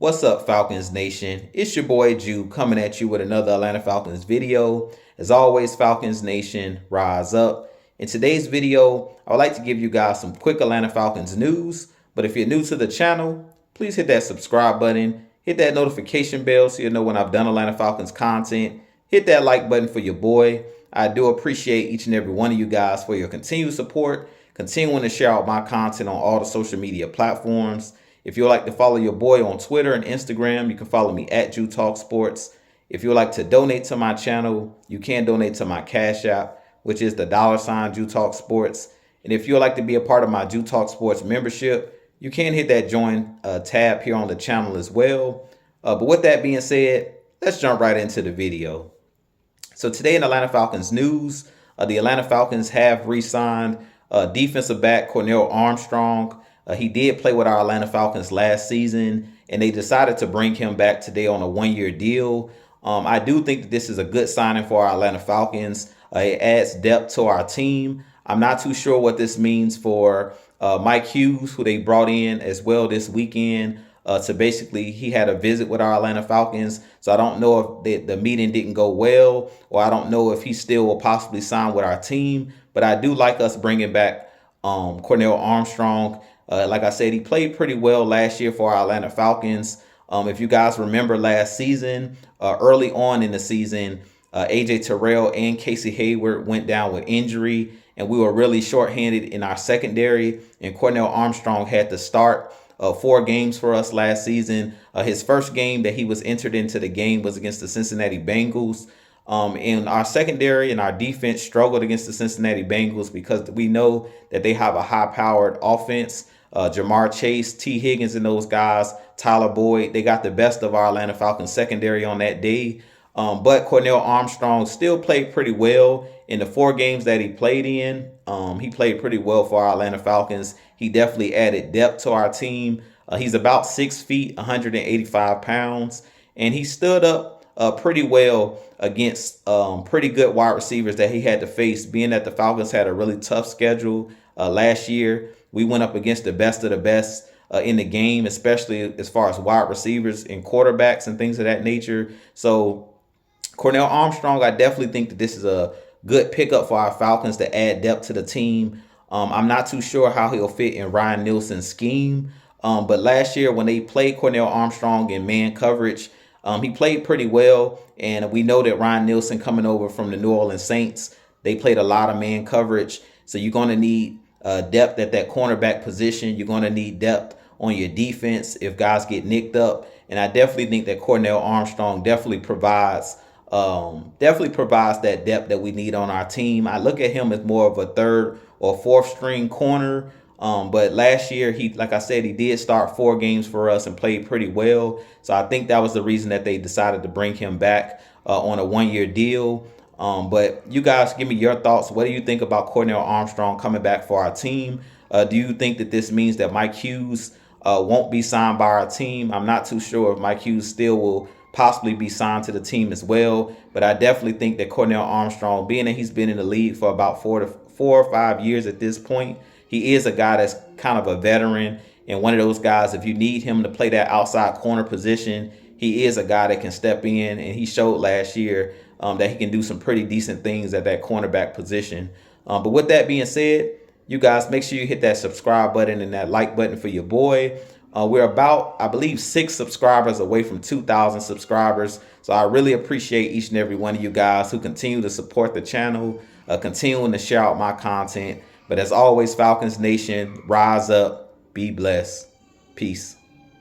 What's up, Falcons Nation? It's your boy Jew coming at you with another Atlanta Falcons video. As always, Falcons Nation, rise up. In today's video, I would like to give you guys some quick Atlanta Falcons news. But if you're new to the channel, please hit that subscribe button, hit that notification bell so you'll know when I've done Atlanta Falcons content. Hit that like button for your boy. I do appreciate each and every one of you guys for your continued support, continuing to share out my content on all the social media platforms. If you would like to follow your boy on Twitter and Instagram, you can follow me at Jew Talk Sports. If you would like to donate to my channel, you can donate to my Cash App, which is the $ Jew Talk Sports. And if you would like to be a part of my Jew Talk Sports membership, you can hit that join tab here on the channel as well. But with that being said, let's jump right into the video. So today in Atlanta Falcons news, the Atlanta Falcons have re-signed defensive back Cornell Armstrong. He did play with our Atlanta Falcons last season, and they decided to bring him back today on a one-year deal. I do think that this is a good signing for our Atlanta Falcons. It adds depth to our team. I'm not too sure what this means for Mike Hughes, who they brought in as well this weekend. He had a visit with our Atlanta Falcons. So I don't know if the meeting didn't go well, or I don't know if he still will possibly sign with our team. But I do like us bringing back Cornell Armstrong. Like I said, he played pretty well last year for our Atlanta Falcons. If you guys remember last season, early on in the season, AJ Terrell and Casey Hayward went down with injury, and we were really shorthanded in our secondary. And Cornell Armstrong had to start 4 games for us last season. His first game that he was entered into the game was against the Cincinnati Bengals. And our secondary and our defense struggled against the Cincinnati Bengals because we know that they have a high-powered offense. Jamar Chase, T. Higgins, and those guys, Tyler Boyd, they got the best of our Atlanta Falcons secondary on that day. But Cornell Armstrong still played pretty well in the 4 games that he played in. He played pretty well for our Atlanta Falcons. He definitely added depth to our team. He's about 6 feet, 185 pounds, and he stood up pretty well against pretty good wide receivers that he had to face, being that the Falcons had a really tough schedule last year. We went up against the best of the best in the game, especially as far as wide receivers and quarterbacks and things of that nature. So Cornell Armstrong, I definitely think that this is a good pickup for our Falcons to add depth to the team. I'm not too sure how he'll fit in Ryan Nielsen's scheme. But last year when they played Cornell Armstrong in man coverage, he played pretty well. And we know that Ryan Nielsen coming over from the New Orleans Saints, they played a lot of man coverage. So you're going to need depth at that cornerback position. You're going to need depth on your defense if guys get nicked up. And I definitely think that Cornell Armstrong definitely provides that depth that we need on our team. I look at him as more of a 3rd or 4th string corner. But last year, like I said, he did start 4 games for us and played pretty well. So I think that was the reason that they decided to bring him back on a one-year deal. But you guys give me your thoughts. What do you think about Cornell Armstrong coming back for our team? Do you think that this means that Mike Hughes won't be signed by our team? I'm not too sure if Mike Hughes still will possibly be signed to the team as well. But I definitely think that Cornell Armstrong, being that he's been in the league for about 4 or 5 years at this point, he is a guy that's kind of a veteran and one of those guys, if you need him to play that outside corner position, he is a guy that can step in, and he showed last year that he can do some pretty decent things at that cornerback position. But with that being said, you guys make sure you hit that subscribe button and that like button for your boy. We're about, I believe, 6 subscribers away from 2,000 subscribers. So I really appreciate each and every one of you guys who continue to support the channel, continuing to share out my content. But as always, Falcons Nation, rise up, be blessed. Peace.